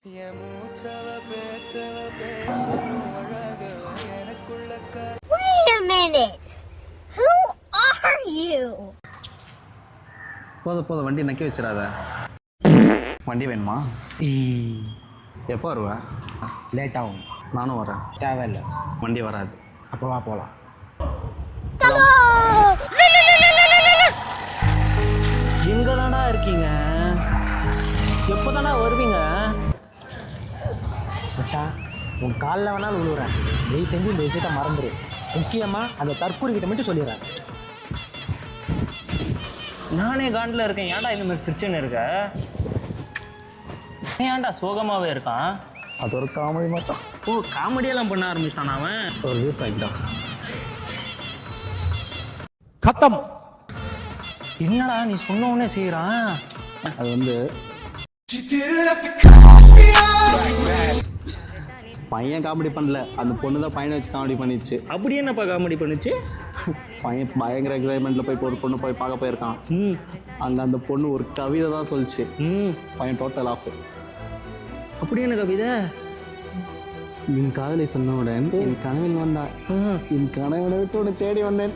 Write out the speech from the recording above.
Wait a minute. Who are you? போதும் வண்டி நக்கி வச்சிடாத. வண்டி வேணுமா? எப்போ வருவ? லேட் ஆகும். நானும் வரேன். தேவையில்லை, வண்டி வராது. அப்போ வா போகலாம். எங்கே தானா இருக்கீங்க? எப்போ தானா வருவீங்க? மச்சான், உன் காலில் வேணாலும் விழுவுறேன். தயவு செஞ்சு இந்த விஷயத்த மறந்துடு. முக்கியமாக அந்த தற்கூரிக்கிட்ட மட்டும் சொல்லிடுறேன். நானே காண்டில் இருக்கேன். ஏன்டா இந்த மாதிரி சிரிச்சுன்னு இருக்க? ஏன்டா சோகமாகவே இருக்கான்? அது ஒரு காமெடி மச்சான். ஓ, காமெடியெல்லாம் பண்ண ஆரம்பிச்சிட்டான் அவன். ஒரு ஜூஸ் ஆகிட்டான். கத்தம். என்னடா நீ சொன்ன உடனே செய்கிறான்? அது வந்து பையன் காமெடி பண்ணல, அந்த பொண்ணு தான் பையனை வச்சு காமெடி பண்ணிச்சு. அப்படி என்னப்பா காமெடி பண்ணுச்சு? பையன் பயங்கர எக்ஸைட்மெண்ட்டில் போய் ஒரு பொண்ணு போய் பார்க்க போயிருக்கான். அங்கே அந்த பொண்ணு ஒரு கவிதை தான் சொல்லிச்சு. பையன் டோட்டல் ஆஃப். அப்படி என்ன கவிதை? என் காதலை சொன்னவுடன் என் கனவில் வந்தா, என் கனவை விட்டு உன்னை தேடி வந்தேன்.